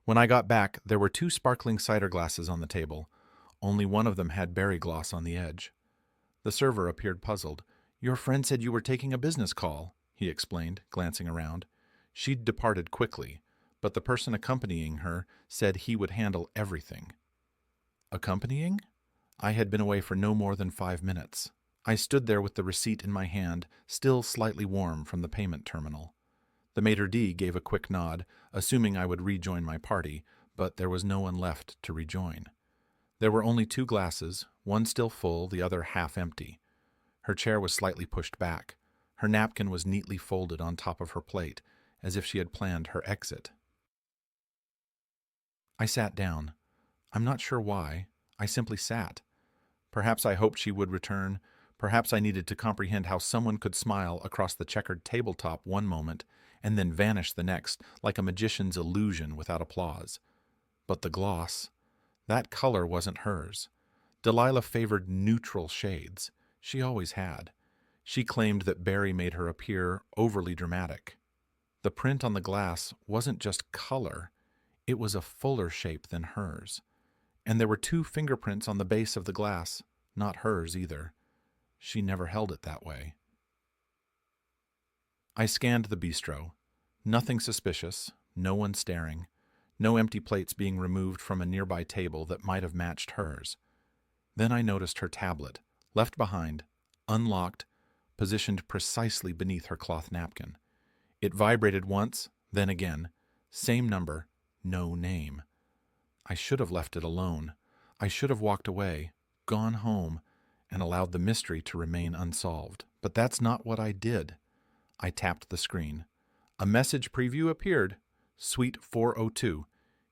When I got back, there were two sparkling cider glasses on the table. Only one of them had berry gloss on the edge. The server appeared puzzled. "Your friend said you were taking a business call," he explained, glancing around. She'd departed quickly, but the person accompanying her said he would handle everything. Accompanying? I had been away for no more than 5 minutes. I stood there with the receipt in my hand, still slightly warm from the payment terminal. The maitre d' gave a quick nod, assuming I would rejoin my party, but there was no one left to rejoin. There were only two glasses, one still full, the other half empty. Her chair was slightly pushed back. Her napkin was neatly folded on top of her plate, as if she had planned her exit. I sat down. I'm not sure why. I simply sat. Perhaps I hoped she would return. Perhaps I needed to comprehend how someone could smile across the checkered tabletop one moment and then vanish the next, like a magician's illusion without applause. But the gloss, that color wasn't hers. Delilah favored neutral shades. She always had. She claimed that berry made her appear overly dramatic. The print on the glass wasn't just color, it was a fuller shape than hers. And there were two fingerprints on the base of the glass, not hers either. She never held it that way. I scanned the bistro. Nothing suspicious, no one staring, no empty plates being removed from a nearby table that might have matched hers. Then I noticed her tablet, left behind, unlocked, positioned precisely beneath her cloth napkin. It vibrated once, then again. Same number, no name. I should have left it alone. I should have walked away, gone home, and allowed the mystery to remain unsolved. But that's not what I did. I tapped the screen. A message preview appeared. Suite 402.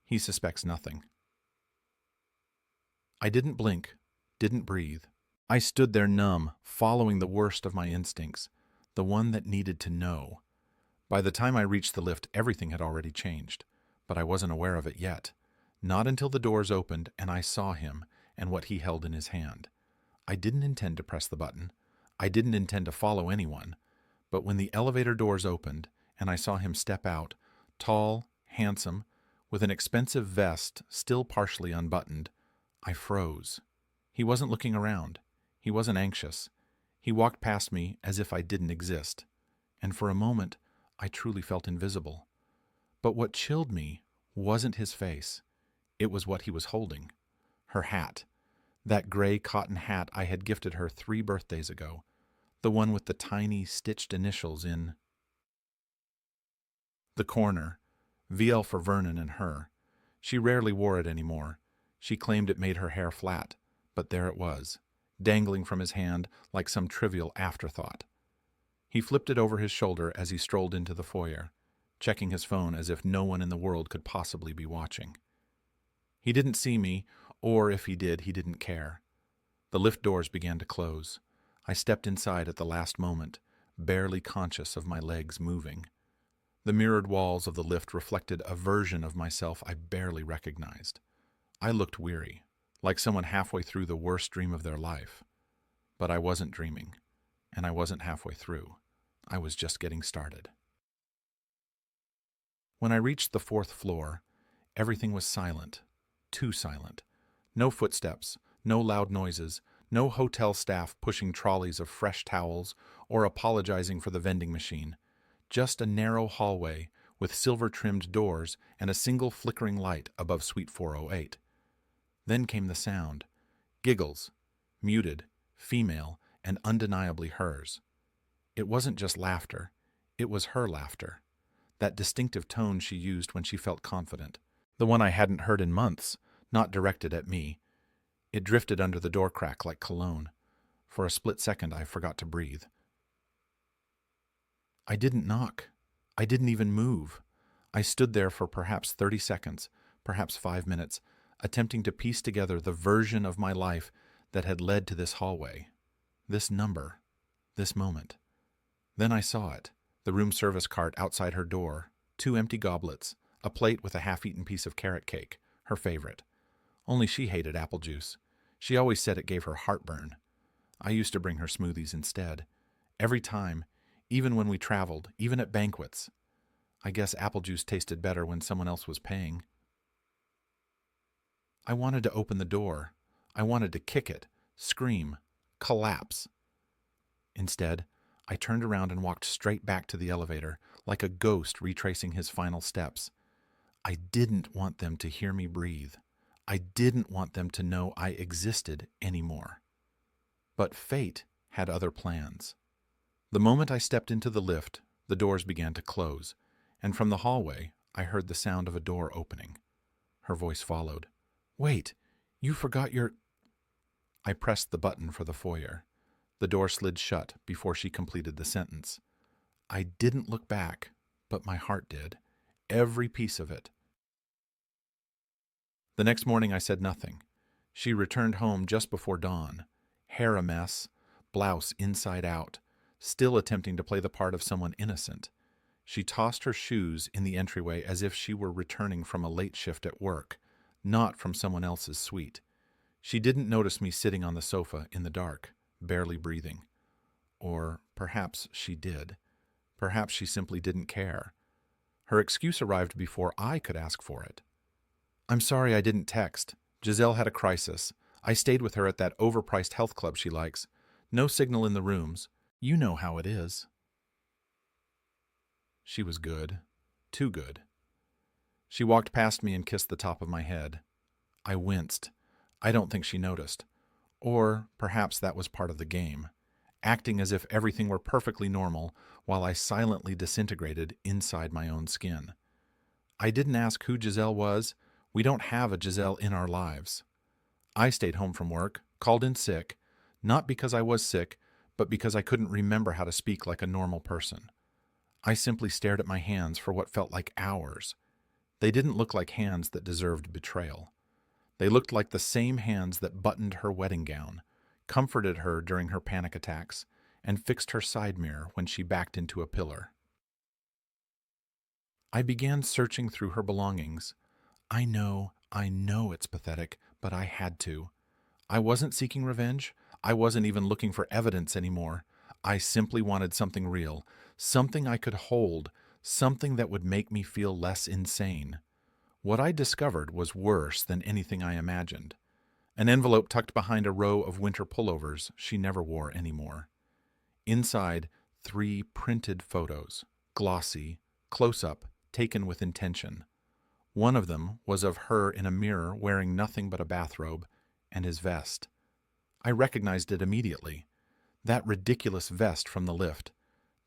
He suspects nothing. I didn't blink, didn't breathe. I stood there numb, following the worst of my instincts, the one that needed to know. By the time I reached the lift, everything had already changed, but I wasn't aware of it yet. Not until the doors opened and I saw him and what he held in his hand. I didn't intend to press the button. I didn't intend to follow anyone. But when the elevator doors opened and I saw him step out, tall, handsome, with an expensive vest still partially unbuttoned, I froze. He wasn't looking around. He wasn't anxious. He walked past me as if I didn't exist. And for a moment, I truly felt invisible. But what chilled me wasn't his face. It was what he was holding. Her hat. That gray cotton hat I had gifted her 3 birthdays ago. The one with the tiny stitched initials in the corner. VL for Vernon and her. She rarely wore it anymore. She claimed it made her hair flat. But there it was, dangling from his hand like some trivial afterthought. He flipped it over his shoulder as he strolled into the foyer, checking his phone as if no one in the world could possibly be watching. He didn't see me, or if he did, he didn't care. The lift doors began to close. I stepped inside at the last moment, barely conscious of my legs moving. The mirrored walls of the lift reflected a version of myself I barely recognized. I looked weary, like someone halfway through the worst dream of their life. But I wasn't dreaming, and I wasn't halfway through. I was just getting started. When I reached the 4th floor, everything was silent, too silent. No footsteps, no loud noises, no hotel staff pushing trolleys of fresh towels or apologizing for the vending machine. Just a narrow hallway with silver-trimmed doors and a single flickering light above Suite 408. Then came the sound. Giggles. Muted, female, and undeniably hers. It wasn't just laughter. It was her laughter. That distinctive tone she used when she felt confident. The one I hadn't heard in months, not directed at me. It drifted under the door crack like cologne. For a split second, I forgot to breathe. I didn't knock. I didn't even move. I stood there for perhaps 30 seconds, perhaps 5 minutes, attempting to piece together the version of my life that had led to this hallway, this number, this moment. Then I saw it, the room service cart outside her door, 2 empty goblets, a plate with a half-eaten piece of carrot cake, her favorite. Only she hated apple juice. She always said it gave her heartburn. I used to bring her smoothies instead. Every time, even when we traveled, even at banquets. I guess apple juice tasted better when someone else was paying. I wanted to open the door. I wanted to kick it, scream, collapse. Instead, I turned around and walked straight back to the elevator, like a ghost retracing his final steps. I didn't want them to hear me breathe. I didn't want them to know I existed anymore. But fate had other plans. The moment I stepped into the lift, the doors began to close, and from the hallway, I heard the sound of a door opening. Her voice followed. "Wait, you forgot your—" I pressed the button for the foyer. The door slid shut before she completed the sentence. I didn't look back, but my heart did. Every piece of it. The next morning I said nothing. She returned home just before dawn. Hair a mess, blouse inside out, still attempting to play the part of someone innocent. She tossed her shoes in the entryway as if she were returning from a late shift at work, not from someone else's suite. She didn't notice me sitting on the sofa in the dark, barely breathing. Or perhaps she did. Perhaps she simply didn't care. Her excuse arrived before I could ask for it. "I'm sorry I didn't text. Giselle had a crisis. I stayed with her at that overpriced health club she likes. No signal in the rooms. You know how it is." She was good. Too good. She walked past me and kissed the top of my head. I winced. I don't think she noticed. Or perhaps that was part of the game, acting as if everything were perfectly normal while I silently disintegrated inside my own skin. I didn't ask who Giselle was. We don't have a Giselle in our lives. I stayed home from work, called in sick, not because I was sick, but because I couldn't remember how to speak like a normal person. I simply stared at my hands for what felt like hours. They didn't look like hands that deserved betrayal. They looked like the same hands that buttoned her wedding gown, comforted her during her panic attacks, and fixed her side mirror when she backed into a pillar. I began searching through her belongings. I know it's pathetic, but I had to. I wasn't seeking revenge. I wasn't even looking for evidence anymore. I simply wanted something real, something I could hold, something that would make me feel less insane. What I discovered was worse than anything I imagined. An envelope tucked behind a row of winter pullovers she never wore anymore. Inside, 3 printed photos, glossy, close-up, taken with intention. One of them was of her in a mirror wearing nothing but a bathrobe and his vest. I recognized it immediately. That ridiculous vest from the lift.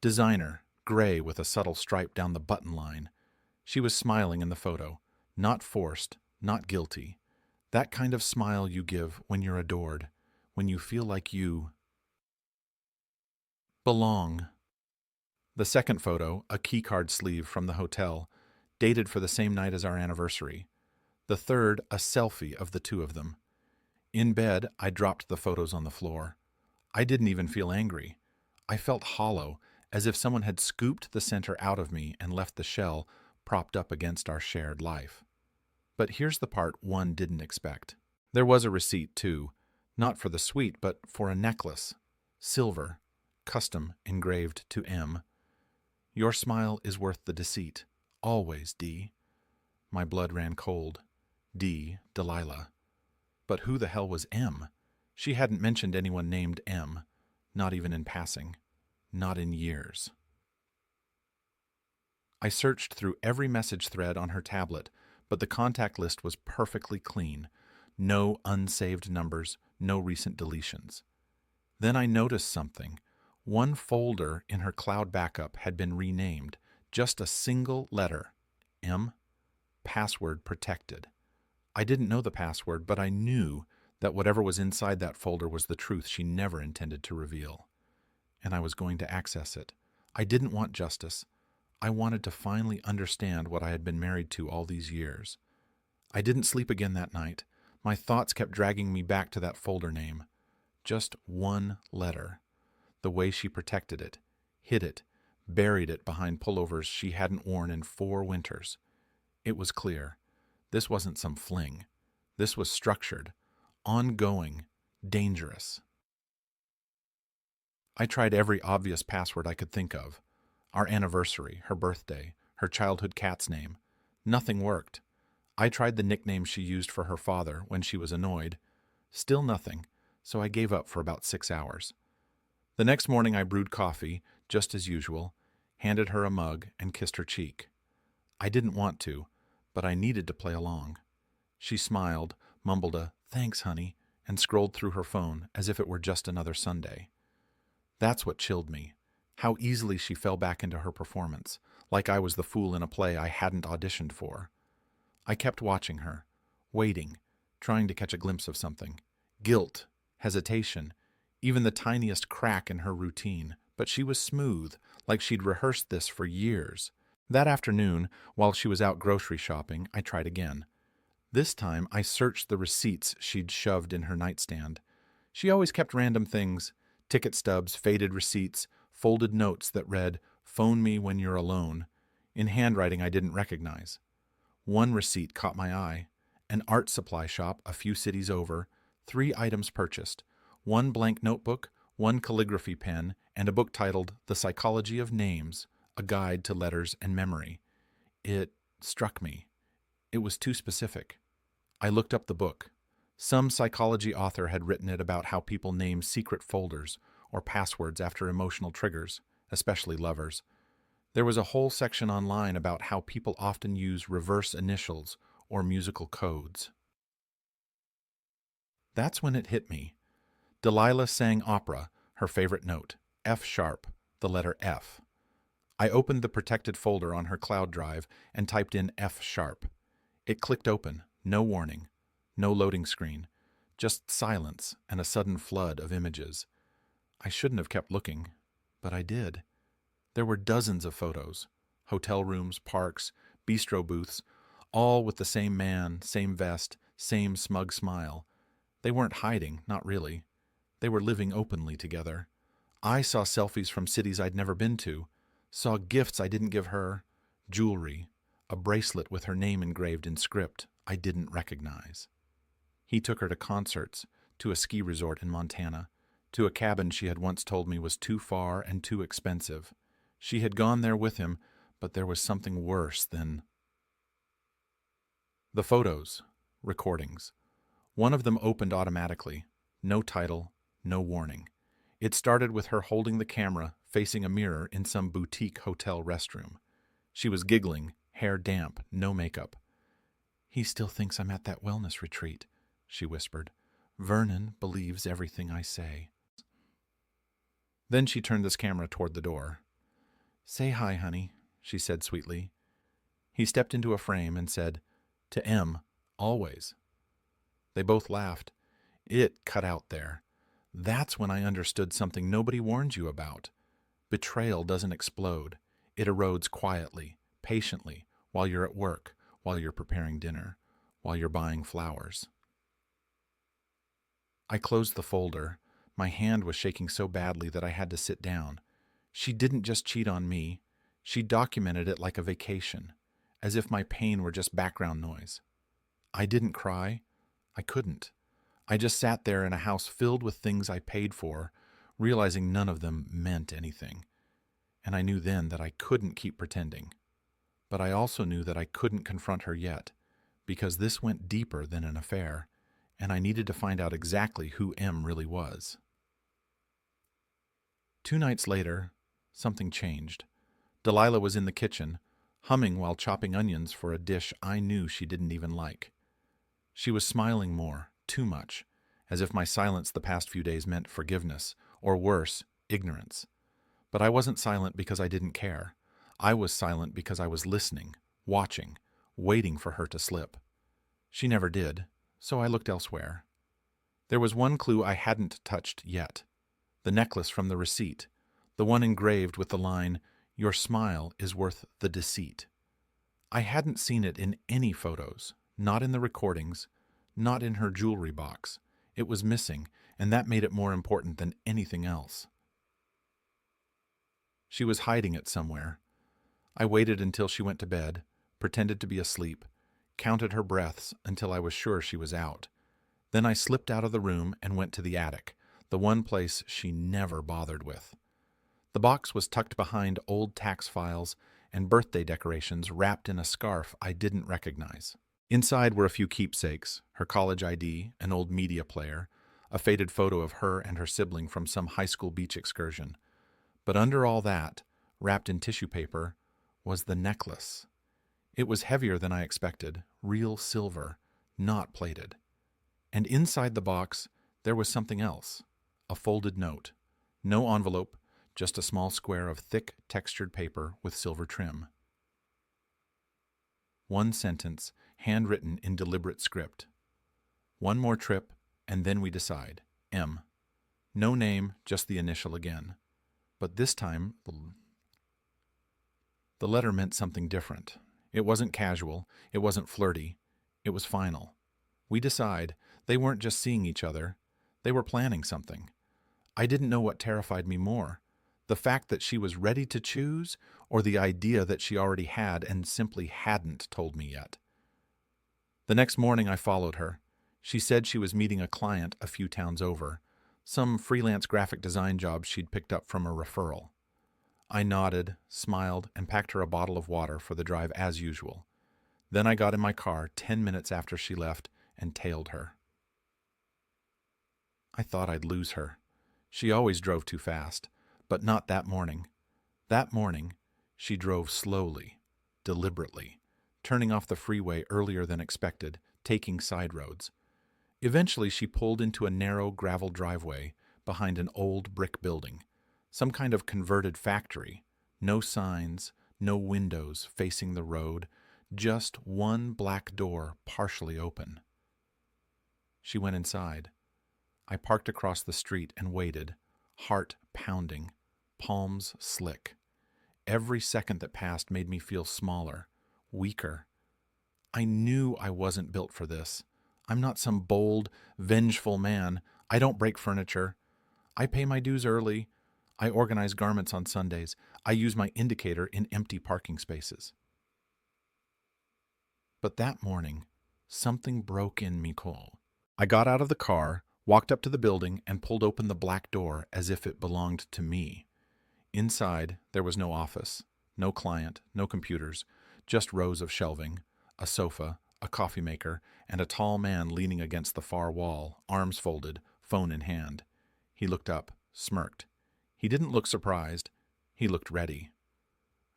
Designer, gray with a subtle stripe down the button line. She was smiling in the photo. Not forced, not guilty. That kind of smile you give when you're adored, when you feel like you belong. The second photo, a keycard sleeve from the hotel, dated for the same night as our anniversary. The third, a selfie of the two of them. In bed, I dropped the photos on the floor. I didn't even feel angry. I felt hollow, as if someone had scooped the center out of me and left the shell propped up against our shared life. But here's the part one didn't expect. There was a receipt, too. Not for the suite, but for a necklace. Silver. Custom engraved to M. Your smile is worth the deceit. Always, D. My blood ran cold. D. Delilah. But who the hell was M? She hadn't mentioned anyone named M. Not even in passing. Not in years. I searched through every message thread on her tablet, but the contact list was perfectly clean. No unsaved numbers, no recent deletions. Then I noticed something. One folder in her cloud backup had been renamed. Just a single letter. M. Password protected. I didn't know the password, but I knew that whatever was inside that folder was the truth she never intended to reveal. And I was going to access it. I didn't want justice. I wanted to finally understand what I had been married to all these years. I didn't sleep again that night. My thoughts kept dragging me back to that folder name. Just one letter. The way she protected it, hid it, buried it behind pullovers she hadn't worn in 4 winters. It was clear. This wasn't some fling. This was structured, ongoing, dangerous. I tried every obvious password I could think of. Our anniversary, her birthday, her childhood cat's name. Nothing worked. I tried the nickname she used for her father when she was annoyed. Still nothing, so I gave up for about 6 hours. The next morning I brewed coffee, just as usual, handed her a mug, and kissed her cheek. I didn't want to, but I needed to play along. She smiled, mumbled a "thanks, honey," and scrolled through her phone as if it were just another Sunday. That's what chilled me. How easily she fell back into her performance, like I was the fool in a play I hadn't auditioned for. I kept watching her, waiting, trying to catch a glimpse of something. Guilt, hesitation, even the tiniest crack in her routine, but she was smooth, like she'd rehearsed this for years. That afternoon, while she was out grocery shopping, I tried again. This time, I searched the receipts she'd shoved in her nightstand. She always kept random things: ticket stubs, faded receipts, folded notes that read, "Phone me when you're alone," in handwriting I didn't recognize. One receipt caught my eye: an art supply shop a few cities over, 3 items purchased, one blank notebook, one calligraphy pen, and a book titled The Psychology of Names, a guide to letters and memory. It struck me. It was too specific. I looked up the book. Some psychology author had written it about how people name secret folders or passwords after emotional triggers, especially lovers. There was a whole section online about how people often use reverse initials or musical codes. That's when it hit me. Delilah sang opera, her favorite note, F sharp, the letter F. I opened the protected folder on her cloud drive and typed in F sharp. It clicked open, no warning, no loading screen, just silence and a sudden flood of images. I shouldn't have kept looking, but I did. There were dozens of photos: hotel rooms, parks, bistro booths, all with the same man, same vest, same smug smile. They weren't hiding, not really. They were living openly together. I saw selfies from cities I'd never been to, saw gifts I didn't give her, jewelry, a bracelet with her name engraved in script I didn't recognize. He took her to concerts, to a ski resort in Montana, to a cabin she had once told me was too far and too expensive. She had gone there with him, but there was something worse than... The photos, recordings. One of them opened automatically. No title, no warning. It started with her holding the camera, facing a mirror in some boutique hotel restroom. She was giggling, hair damp, no makeup. "He still thinks I'm at that wellness retreat," she whispered. "Vernon believes everything I say." Then she turned this camera toward the door. "Say hi, honey," she said sweetly. He stepped into a frame and said, "To M, always." They both laughed. It cut out there. That's when I understood something nobody warned you about. Betrayal doesn't explode. It erodes quietly, patiently, while you're at work, while you're preparing dinner, while you're buying flowers. I closed the folder. My hand was shaking so badly that I had to sit down. She didn't just cheat on me. She documented it like a vacation, as if my pain were just background noise. I didn't cry. I couldn't. I just sat there in a house filled with things I paid for, realizing none of them meant anything. And I knew then that I couldn't keep pretending. But I also knew that I couldn't confront her yet, because this went deeper than an affair, and I needed to find out exactly who M really was. 2 nights later, something changed. Delilah was in the kitchen, humming while chopping onions for a dish I knew she didn't even like. She was smiling more, too much, as if my silence the past few days meant forgiveness, or worse, ignorance. But I wasn't silent because I didn't care. I was silent because I was listening, watching, waiting for her to slip. She never did, so I looked elsewhere. There was one clue I hadn't touched yet: the necklace from the receipt, the one engraved with the line, "Your smile is worth the deceit." I hadn't seen it in any photos, not in the recordings, not in her jewelry box. It was missing, and that made it more important than anything else. She was hiding it somewhere. I waited until she went to bed, pretended to be asleep, counted her breaths until I was sure she was out. Then I slipped out of the room and went to the attic, the one place she never bothered with. The box was tucked behind old tax files and birthday decorations wrapped in a scarf I didn't recognize. Inside were a few keepsakes, her college ID, an old media player, a faded photo of her and her sibling from some high school beach excursion. But under all that, wrapped in tissue paper, was the necklace. It was heavier than I expected, real silver, not plated. And inside the box, there was something else, a folded note. No envelope, just a small square of thick, textured paper with silver trim. One sentence, handwritten in deliberate script. One more trip, and then we decide. M. No name, just the initial again. But this time, the letter meant something different. It wasn't casual, it wasn't flirty, it was final. We decide. They weren't just seeing each other, they were planning something. I didn't know what terrified me more, the fact that she was ready to choose, or the idea that she already had and simply hadn't told me yet. The next morning I followed her. She said she was meeting a client a few towns over, some freelance graphic design job she'd picked up from a referral. I nodded, smiled, and packed her a bottle of water for the drive as usual. Then I got in my car 10 minutes after she left and tailed her. I thought I'd lose her. She always drove too fast, but not that morning. That morning, she drove slowly, deliberately, turning off the freeway earlier than expected, taking side roads. Eventually, she pulled into a narrow gravel driveway behind an old brick building, some kind of converted factory. No signs, no windows facing the road, just one black door partially open. She went inside. I parked across the street and waited, heart pounding, palms slick. Every second that passed made me feel smaller, weaker. I knew I wasn't built for this. I'm not some bold, vengeful man. I don't break furniture. I pay my dues early. I organize garments on Sundays. I use my indicator in empty parking spaces. But that morning, something broke in me cold. I got out of the car, walked up to the building, and pulled open the black door as if it belonged to me. Inside, there was no office, no client, no computers, just rows of shelving, a sofa, a coffee maker, and a tall man leaning against the far wall, arms folded, phone in hand. He looked up, smirked. He didn't look surprised. He looked ready.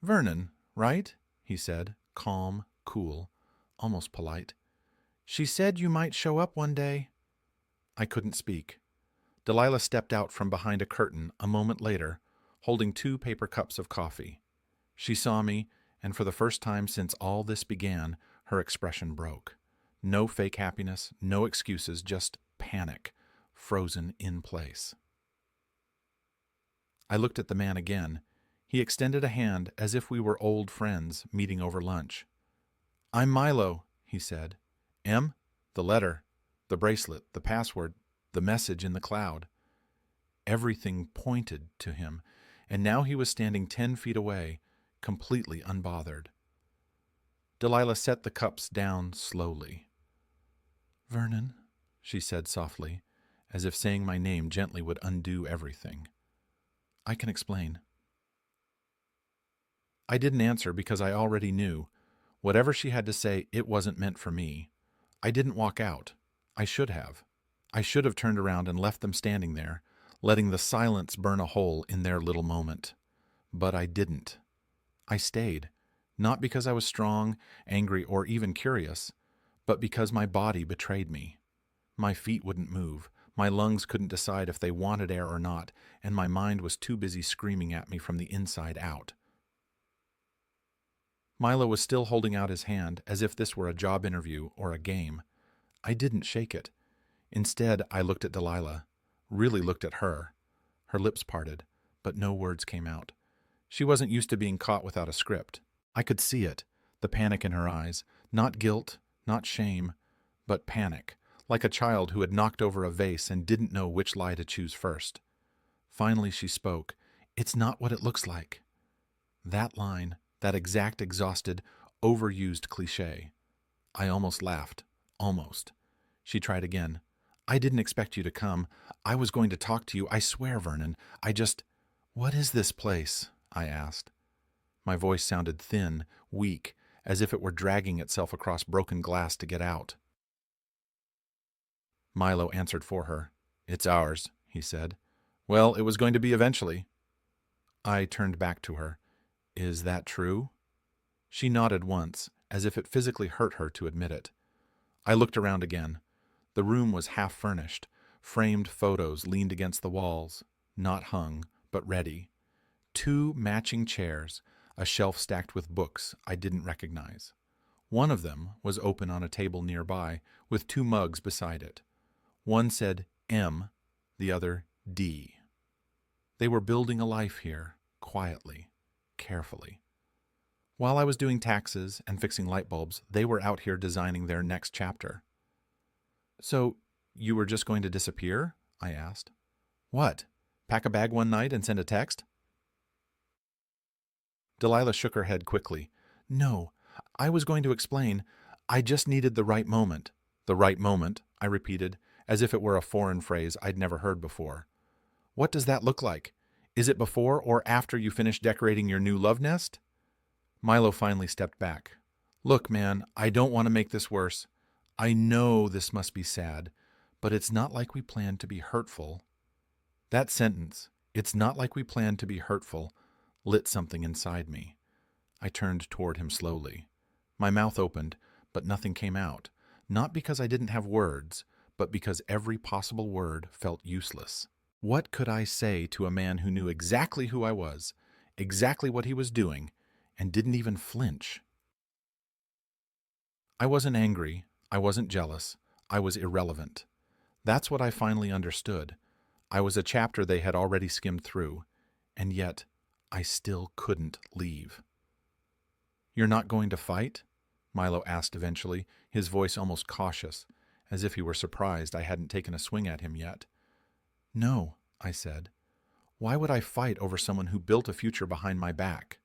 "Vernon, right?" he said, calm, cool, almost polite. "She said you might show up one day." I couldn't speak. Delilah stepped out from behind a curtain a moment later, holding 2 paper cups of coffee. She saw me, and for the first time since all this began, her expression broke. No fake happiness, no excuses, just panic, frozen in place. I looked at the man again. He extended a hand as if we were old friends meeting over lunch. "I'm Milo," he said. "M? The letter, the bracelet, the password, the message in the cloud." Everything pointed to him, and now he was standing 10 feet away, completely unbothered. Delilah set the cups down slowly. "Vernon," she said softly, as if saying my name gently would undo everything. "I can explain." I didn't answer because I already knew. Whatever she had to say, it wasn't meant for me. I didn't walk out. I should have. I should have turned around and left them standing there, letting the silence burn a hole in their little moment. But I didn't. I stayed, not because I was strong, angry, or even curious, but because my body betrayed me. My feet wouldn't move, my lungs couldn't decide if they wanted air or not, and my mind was too busy screaming at me from the inside out. Milo was still holding out his hand as if this were a job interview or a game. I didn't shake it. Instead, I looked at Delilah, really looked at her. Her lips parted, but no words came out. She wasn't used to being caught without a script. I could see it, the panic in her eyes. Not guilt, not shame, but panic, like a child who had knocked over a vase and didn't know which lie to choose first. Finally she spoke. "It's not what it looks like." That line, that exact exhausted, overused cliché. I almost laughed. Almost. She tried again. "I didn't expect you to come. I was going to talk to you. I swear, Vernon. What is this place?" I asked. My voice sounded thin, weak, as if it were dragging itself across broken glass to get out. Milo answered for her. "It's ours," he said. "Well, it was going to be eventually." I turned back to her. "Is that true?" She nodded once, as if it physically hurt her to admit it. I looked around again. The room was half furnished. Framed photos leaned against the walls, not hung, but ready. 2 matching chairs, a shelf stacked with books I didn't recognize. One of them was open on a table nearby, with 2 mugs beside it. One said M, the other D. They were building a life here, quietly, carefully. While I was doing taxes and fixing light bulbs, they were out here designing their next chapter. "So, you were just going to disappear?" I asked. "What? Pack a bag one night and send a text?" Delilah shook her head quickly. "No, I was going to explain. I just needed the right moment." "The right moment," I repeated, as if it were a foreign phrase I'd never heard before. "What does that look like? Is it before or after you finish decorating your new love nest?" Milo finally stepped back. "Look, man, I don't want to make this worse. I know this must be sad, but it's not like we planned to be hurtful." That sentence, "it's not like we planned to be hurtful," lit something inside me. I turned toward him slowly. My mouth opened, but nothing came out, not because I didn't have words, but because every possible word felt useless. What could I say to a man who knew exactly who I was, exactly what he was doing, and didn't even flinch? I wasn't angry, I wasn't jealous, I was irrelevant. That's what I finally understood. I was a chapter they had already skimmed through, and yet I still couldn't leave. "You're not going to fight?" Milo asked eventually, his voice almost cautious, as if he were surprised I hadn't taken a swing at him yet. "No," I said. "Why would I fight over someone who built a future behind my back?"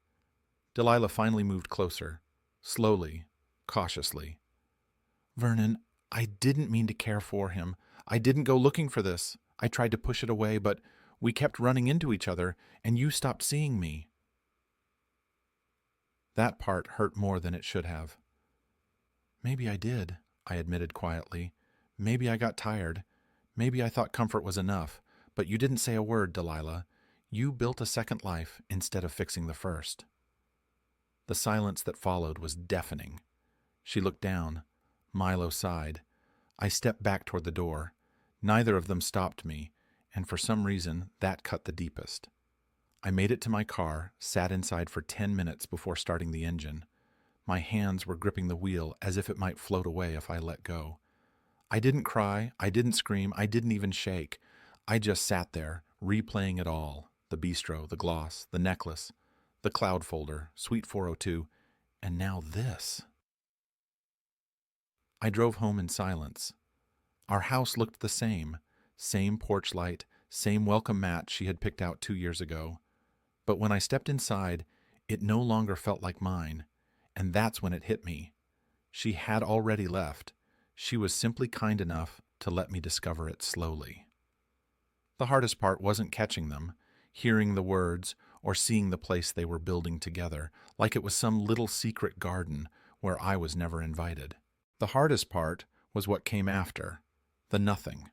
Delilah finally moved closer, slowly, cautiously. "Vernon, I didn't mean to care for him. I didn't go looking for this. I tried to push it away, but we kept running into each other, and you stopped seeing me." That part hurt more than it should have. "Maybe I did," I admitted quietly. "Maybe I got tired. Maybe I thought comfort was enough. But you didn't say a word, Delilah. You built a second life instead of fixing the first." The silence that followed was deafening. She looked down. Milo sighed. I stepped back toward the door. Neither of them stopped me, and for some reason that cut the deepest. I made it to my car, sat inside for 10 minutes before starting the engine. My hands were gripping the wheel as if it might float away if I let go. I didn't cry, I didn't scream, I didn't even shake. I just sat there, replaying it all. The bistro, the gloss, the necklace, the cloud folder, Suite 402, and now this. I drove home in silence. Our house looked the same porch light, same welcome mat she had picked out 2 years ago. But when I stepped inside, it no longer felt like mine, and that's when it hit me. She had already left. She was simply kind enough to let me discover it slowly. The hardest part wasn't catching them, hearing the words, or seeing the place they were building together, like it was some little secret garden where I was never invited. The hardest part was what came after, the nothing.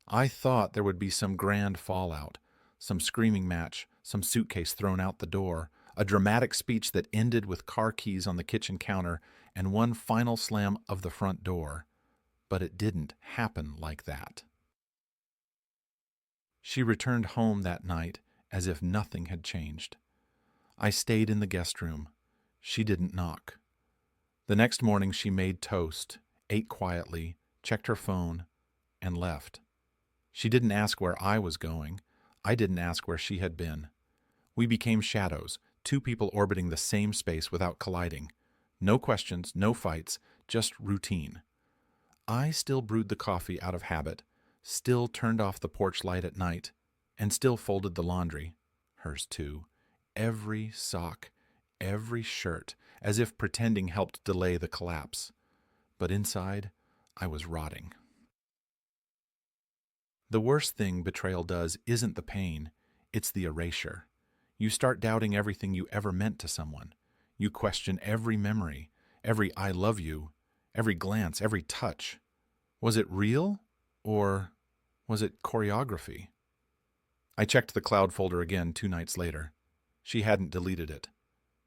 I thought there would be some grand fallout, some screaming match, some suitcase thrown out the door, a dramatic speech that ended with car keys on the kitchen counter and one final slam of the front door. But it didn't happen like that. She returned home that night as if nothing had changed. I stayed in the guest room. She didn't knock. The next morning she made toast, ate quietly, checked her phone, and left. She didn't ask where I was going. I didn't ask where she had been. We became shadows, 2 people orbiting the same space without colliding. No questions, no fights, just routine. I still brewed the coffee out of habit, still turned off the porch light at night, and still folded the laundry, hers too, every sock, every shirt, as if pretending helped delay the collapse. But inside, I was rotting. The worst thing betrayal does isn't the pain, it's the erasure. You start doubting everything you ever meant to someone. You question every memory, every I love you, every glance, every touch. Was it real, or was it choreography? I checked the cloud folder again 2 nights later. She hadn't deleted it.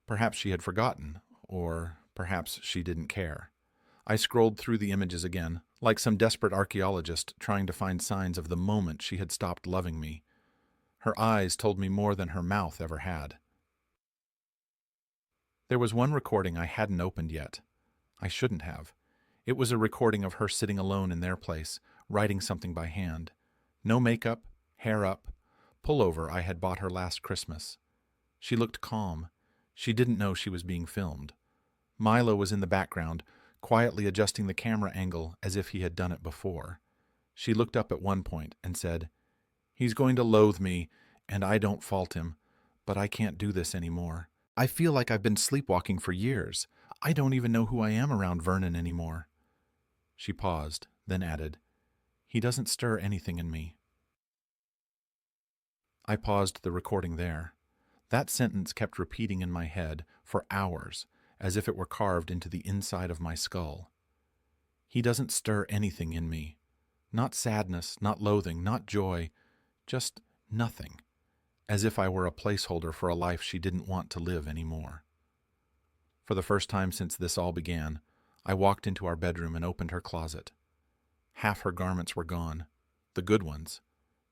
Perhaps she had forgotten, or perhaps she didn't care. I scrolled through the images again, like some desperate archaeologist trying to find signs of the moment she had stopped loving me. Her eyes told me more than her mouth ever had. There was one recording I hadn't opened yet. I shouldn't have. It was a recording of her sitting alone in their place, writing something by hand. No makeup, hair up, pullover I had bought her last Christmas. She looked calm. She didn't know she was being filmed. Milo was in the background, quietly adjusting the camera angle as if he had done it before. She looked up at one point and said, "He's going to loathe me, and I don't fault him, but I can't do this anymore. I feel like I've been sleepwalking for years. I don't even know who I am around Vernon anymore." She paused, then added, "He doesn't stir anything in me." I paused the recording there. That sentence kept repeating in my head for hours, as if it were carved into the inside of my skull. He doesn't stir anything in me. Not sadness, not loathing, not joy, just nothing. As if I were a placeholder for a life she didn't want to live anymore. For the first time since this all began, I walked into our bedroom and opened her closet. Half her garments were gone, the good ones.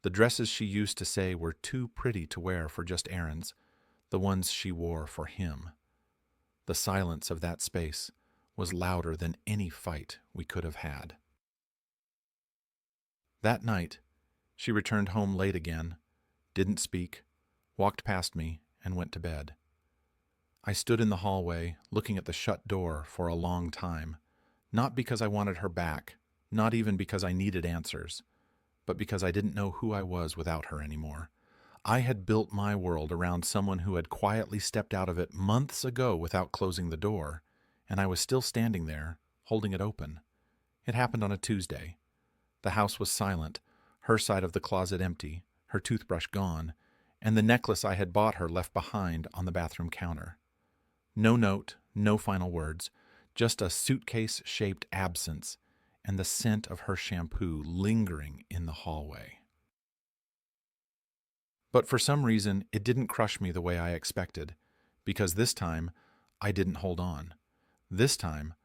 The dresses she used to say were too pretty to wear for just errands, the ones she wore for him. The silence of that space was louder than any fight we could have had. That night, she returned home late again, didn't speak, walked past me, and went to bed. I stood in the hallway, looking at the shut door for a long time, not because I wanted her back, not even because I needed answers, but because I didn't know who I was without her anymore. I had built my world around someone who had quietly stepped out of it months ago without closing the door, and I was still standing there, holding it open. It happened on a Tuesday. The house was silent, her side of the closet empty, her toothbrush gone, and the necklace I had bought her left behind on the bathroom counter. No note, no final words, just a suitcase-shaped absence and the scent of her shampoo lingering in the hallway. But for some reason, it didn't crush me the way I expected, because this time, I didn't hold on. This time,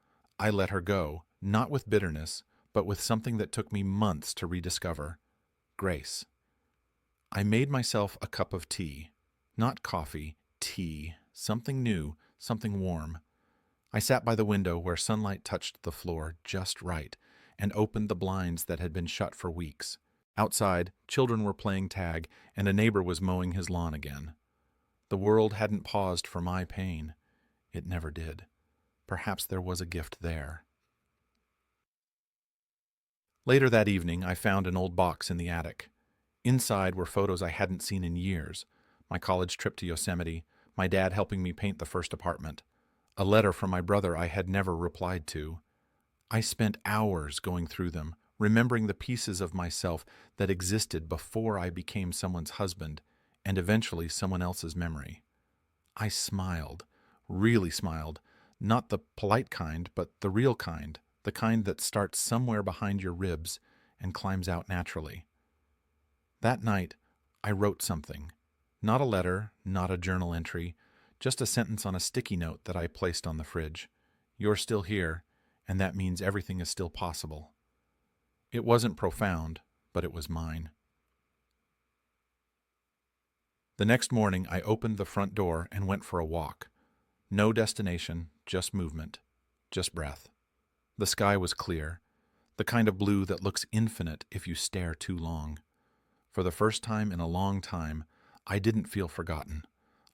I let her go, not with bitterness, but with something that took me months to rediscover: grace. I made myself a cup of tea. Not coffee, tea, something new, something warm. I sat by the window where sunlight touched the floor just right, and opened the blinds that had been shut for weeks. Outside, children were playing tag, and a neighbor was mowing his lawn again. The world hadn't paused for my pain. It never did. Perhaps there was a gift there. Later that evening, I found an old box in the attic. Inside were photos I hadn't seen in years: my college trip to Yosemite, my dad helping me paint the first apartment, a letter from my brother I had never replied to. I spent hours going through them, remembering the pieces of myself that existed before I became someone's husband, and eventually someone else's memory. I smiled, really smiled, not the polite kind, but the real kind, the kind that starts somewhere behind your ribs and climbs out naturally. That night, I wrote something. Not a letter, not a journal entry, just a sentence on a sticky note that I placed on the fridge. "You're still here, and that means everything is still possible." It wasn't profound, but it was mine. The next morning, I opened the front door and went for a walk. No destination, just movement, just breath. The sky was clear, the kind of blue that looks infinite if you stare too long. For the first time in a long time, I didn't feel forgotten.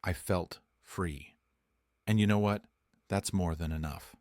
I felt free. And you know what? That's more than enough.